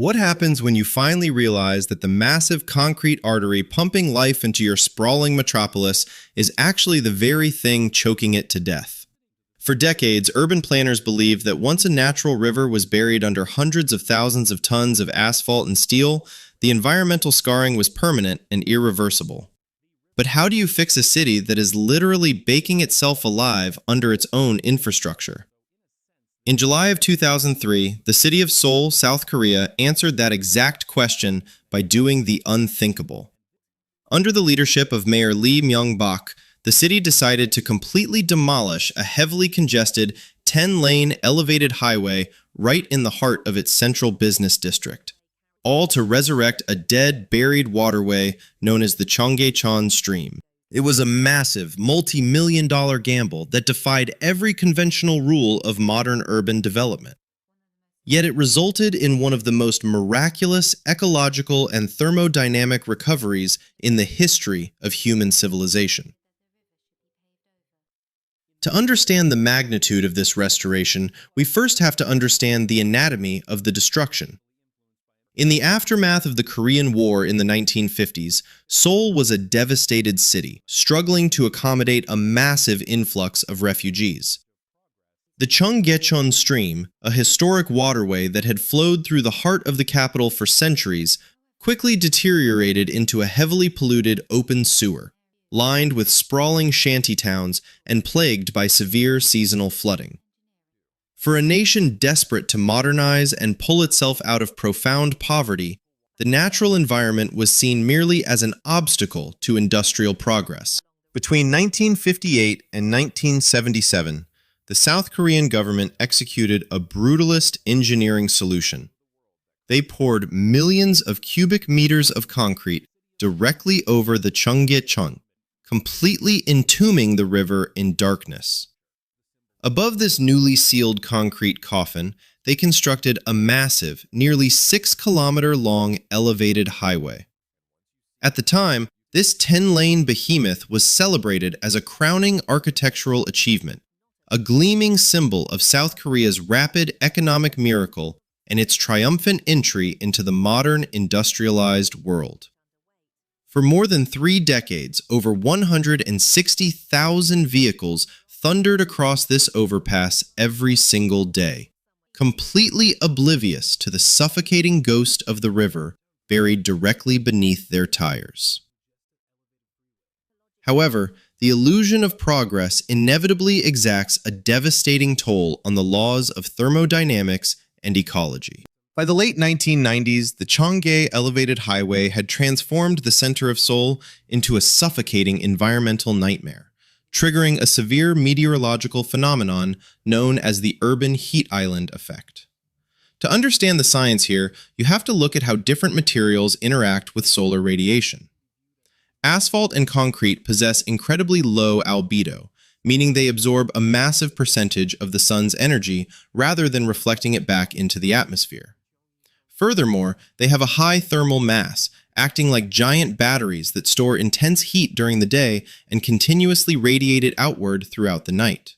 What happens when you finally realize that the massive concrete artery pumping life into your sprawling metropolis is actually the very thing choking it to death? For decades, urban planners believed that once a natural river was buried under hundreds of thousands of tons of asphalt and steel, the environmental scarring was permanent and irreversible. But how do you fix a city that is literally baking itself alive under its own infrastructure? In July of 2003, the city of Seoul, South Korea, answered that exact question by doing the unthinkable. Under the leadership of Mayor Lee Myung-bak, the city decided to completely demolish a heavily congested 10-lane elevated highway right in the heart of its central business district, all to resurrect a dead, buried waterway known as the Cheonggyecheon stream. It was a massive, multi-million-dollar gamble that defied every conventional rule of modern urban development. Yet it resulted in one of the most miraculous ecological and thermodynamic recoveries in the history of human civilization. To understand the magnitude of this restoration, we first have to understand the anatomy of the destruction. In the aftermath of the Korean War in the 1950s, Seoul was a devastated city, struggling to accommodate a massive influx of refugees. The Cheonggyecheon stream, a historic waterway that had flowed through the heart of the capital for centuries, quickly deteriorated into a heavily polluted open sewer, lined with sprawling shantytowns and plagued by severe seasonal flooding. For a nation desperate to modernize and pull itself out of profound poverty, the natural environment was seen merely as an obstacle to industrial progress. Between 1958 and 1977, the South Korean government executed a brutalist engineering solution. They poured millions of cubic meters of concrete directly over the Cheonggyecheon, completely entombing the river in darkness. Above this newly sealed concrete coffin, they constructed a massive, nearly 6-kilometer-long elevated highway. At the time, this 10-lane behemoth was celebrated as a crowning architectural achievement, a gleaming symbol of South Korea's rapid economic miracle and its triumphant entry into the modern industrialized world. For more than 3 decades, over 160,000 vehicles thundered across this overpass every single day, completely oblivious to the suffocating ghost of the river buried directly beneath their tires. However, the illusion of progress inevitably exacts a devastating toll on the laws of thermodynamics and ecology. By the late 1990s, the Cheonggye Elevated Highway had transformed the center of Seoul into a suffocating environmental nightmare, triggering a severe meteorological phenomenon known as the urban heat island effect. To understand the science here, you have to look at how different materials interact with solar radiation. Asphalt and concrete possess incredibly low albedo, meaning they absorb a massive percentage of the sun's energy rather than reflecting it back into the atmosphere. Furthermore, they have a high thermal mass, acting like giant batteries that store intense heat during the day and continuously radiate it outward throughout the night.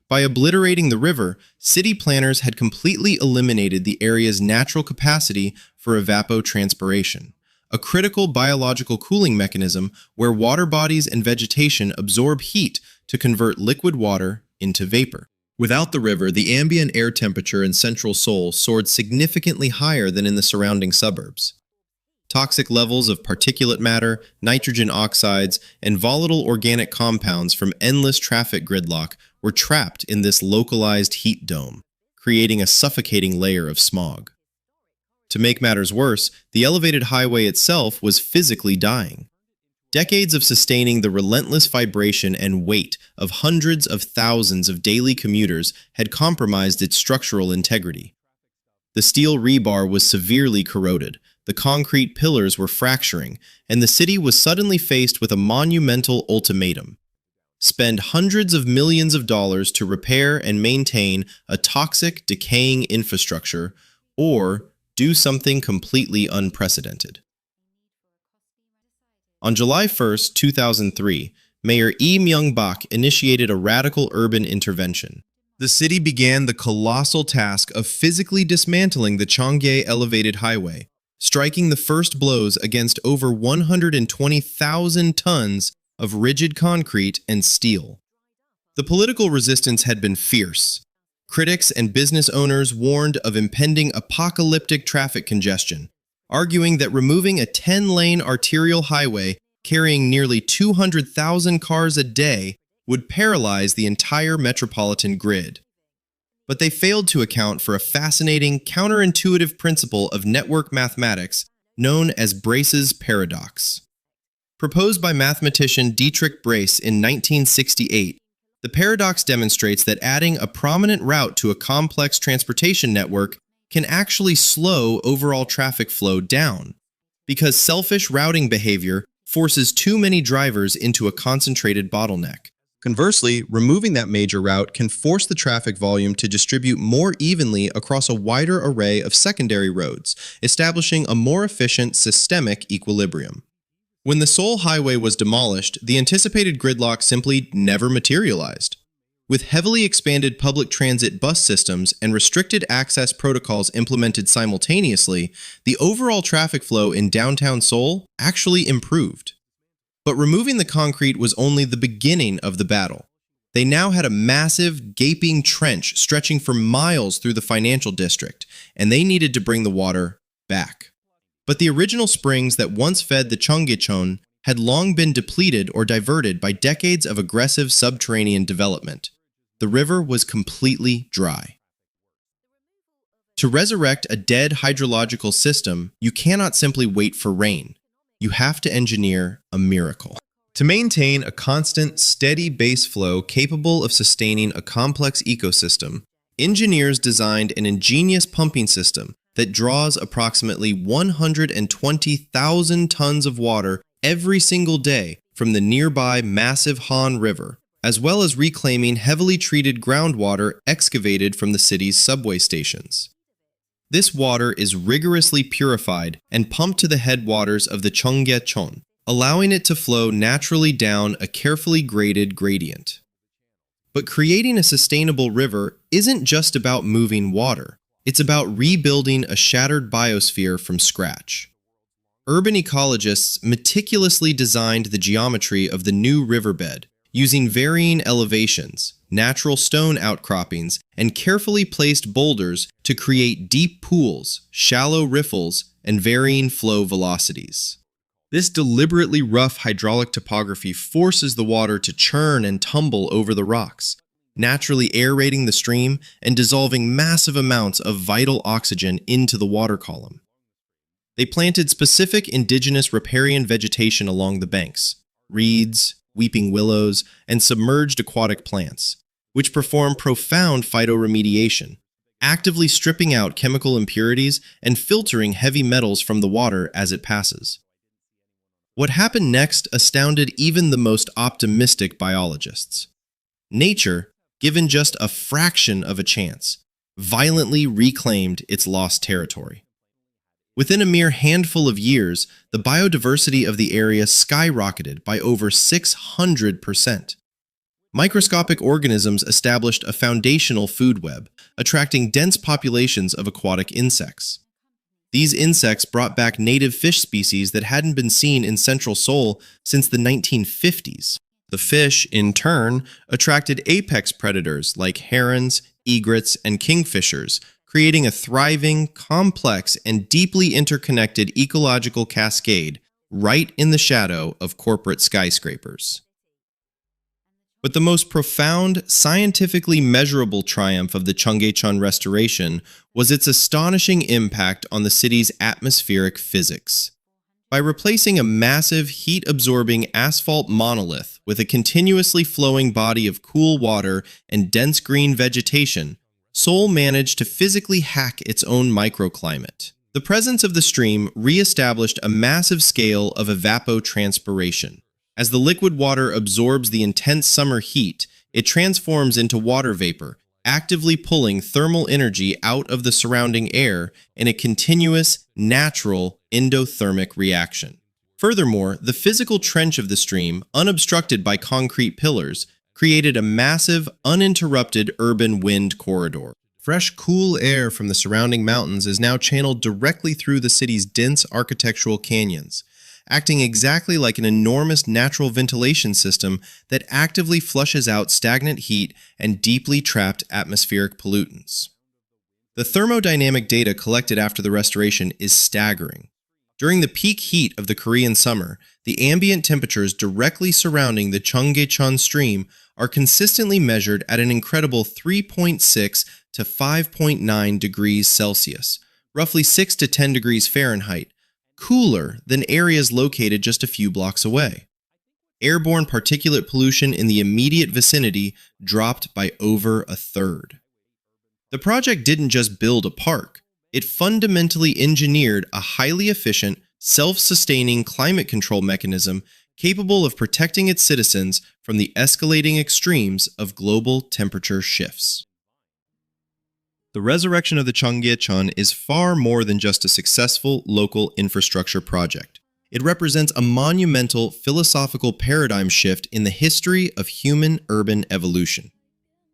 By obliterating the river, city planners had completely eliminated the area's natural capacity for evapotranspiration, a critical biological cooling mechanism where water bodies and vegetation absorb heat to convert liquid water into vapor. Without the river, the ambient air temperature in central Seoul soared significantly higher than in the surrounding suburbs. Toxic levels of particulate matter, nitrogen oxides, and volatile organic compounds from endless traffic gridlock were trapped in this localized heat dome, creating a suffocating layer of smog. To make matters worse, the elevated highway itself was physically dying. Decades of sustaining the relentless vibration and weight of hundreds of thousands of daily commuters had compromised its structural integrity. The steel rebar was severely corroded, the concrete pillars were fracturing, and the city was suddenly faced with a monumental ultimatum: spend hundreds of millions of dollars to repair and maintain a toxic, decaying infrastructure, or do something completely unprecedented. On July 1, 2003, Mayor Lee Myung-bak initiated a radical urban intervention, The city began the colossal task of physically dismantling the Cheonggye elevated highway, striking the first blows against over 120,000 tons of rigid concrete and steel. The political resistance had been fierce. Critics and business owners warned of impending apocalyptic traffic congestion, arguing that removing a 10-lane arterial highway carrying nearly 200,000 cars a day would paralyze the entire metropolitan grid. But they failed to account for a fascinating, counterintuitive principle of network mathematics known as Braess's paradox. Proposed by mathematician Dietrich Braess in 1968, the paradox demonstrates that adding a prominent route to a complex transportation network can actually slow overall traffic flow down, because selfish routing behavior forces too many drivers into a concentrated bottleneck. Conversely, removing that major route can force the traffic volume to distribute more evenly across a wider array of secondary roads, establishing a more efficient systemic equilibrium. When the Seoul highway was demolished, the anticipated gridlock simply never materialized. With heavily expanded public transit bus systems and restricted access protocols implemented simultaneously, the overall traffic flow in downtown Seoul actually improved. But removing the concrete was only the beginning of the battle. They now had a massive, gaping trench stretching for miles through the financial district, and they needed to bring the water back. But the original springs that once fed the Cheonggyecheon had long been depleted or diverted by decades of aggressive subterranean development. The river was completely dry. To resurrect a dead hydrological system, you cannot simply wait for rain. You have to engineer a miracle. To maintain a constant, steady base flow capable of sustaining a complex ecosystem, engineers designed an ingenious pumping system that draws approximately 120,000 tons of water every single day from the nearby massive Han River, as well as reclaiming heavily treated groundwater excavated from the city's subway stations. This water is rigorously purified and pumped to the headwaters of the Cheonggyecheon, allowing it to flow naturally down a carefully graded gradient. But creating a sustainable river isn't just about moving water. It's about rebuilding a shattered biosphere from scratch. Urban ecologists meticulously designed the geometry of the new riverbed, using varying elevations, natural stone outcroppings, and carefully placed boulders to create deep pools, shallow riffles, and varying flow velocities. This deliberately rough hydraulic topography forces the water to churn and tumble over the rocks, naturally aerating the stream and dissolving massive amounts of vital oxygen into the water column. They planted specific indigenous riparian vegetation along the banks: reeds, weeping willows, and submerged aquatic plants, which perform profound phytoremediation, actively stripping out chemical impurities and filtering heavy metals from the water as it passes. What happened next astounded even the most optimistic biologists. Nature, given just a fraction of a chance, violently reclaimed its lost territory. Within a mere handful of years, the biodiversity of the area skyrocketed by over 600%. Microscopic organisms established a foundational food web, attracting dense populations of aquatic insects. These insects brought back native fish species that hadn't been seen in central Seoul since the 1950s. The fish, in turn, attracted apex predators like herons, egrets, and kingfishers, creating a thriving, complex, and deeply interconnected ecological cascade right in the shadow of corporate skyscrapers. But the most profound, scientifically measurable triumph of the Cheonggyecheon restoration was its astonishing impact on the city's atmospheric physics. By replacing a massive, heat-absorbing asphalt monolith with a continuously flowing body of cool water and dense green vegetation, Seoul managed to physically hack its own microclimate. The presence of the stream re-established a massive scale of evapotranspiration. As the liquid water absorbs the intense summer heat, it transforms into water vapor, actively pulling thermal energy out of the surrounding air in a continuous, natural endothermic reaction. Furthermore, the physical trench of the stream, unobstructed by concrete pillars, created a massive, uninterrupted urban wind corridor. Fresh, cool air from the surrounding mountains is now channeled directly through the city's dense architectural canyons, acting exactly like an enormous natural ventilation system that actively flushes out stagnant heat and deeply trapped atmospheric pollutants. The thermodynamic data collected after the restoration is staggering. During the peak heat of the Korean summer, the ambient temperatures directly surrounding the Cheonggyecheon stream are consistently measured at an incredible 3.6 to 5.9 degrees Celsius, roughly 6 to 10 degrees Fahrenheit, cooler than areas located just a few blocks away. Airborne particulate pollution in the immediate vicinity dropped by over a third. The project didn't just build a park, it fundamentally engineered a highly efficient, self-sustaining climate control mechanism capable of protecting its citizens from the escalating extremes of global temperature shifts. The resurrection of the Cheonggyecheon is far more than just a successful local infrastructure project. It represents a monumental philosophical paradigm shift in the history of human urban evolution.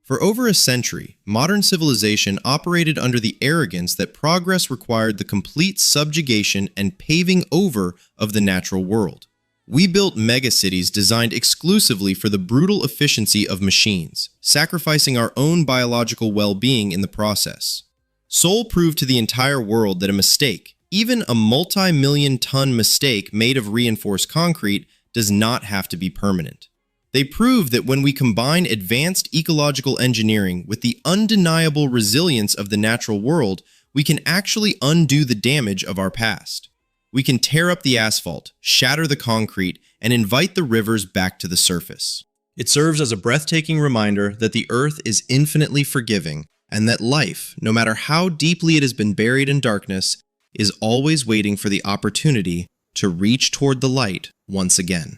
For over a century, modern civilization operated under the arrogance that progress required the complete subjugation and paving over of the natural world. We built megacities designed exclusively for the brutal efficiency of machines, sacrificing our own biological well-being in the process. Seoul proved to the entire world that a mistake, even a multi-million-ton mistake made of reinforced concrete, does not have to be permanent. They proved that when we combine advanced ecological engineering with the undeniable resilience of the natural world, we can actually undo the damage of our past. We can tear up the asphalt, shatter the concrete, and invite the rivers back to the surface. It serves as a breathtaking reminder that the earth is infinitely forgiving, and that life, no matter how deeply it has been buried in darkness, is always waiting for the opportunity to reach toward the light once again.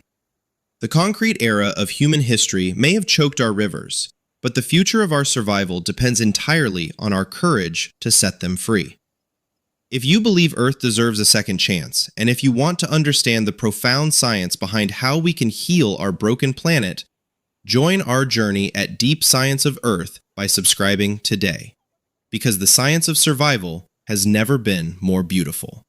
The concrete era of human history may have choked our rivers, but the future of our survival depends entirely on our courage to set them free. If you believe Earth deserves a second chance, and if you want to understand the profound science behind how we can heal our broken planet, join our journey at Deep Science of Earth by subscribing today, because the science of survival has never been more beautiful.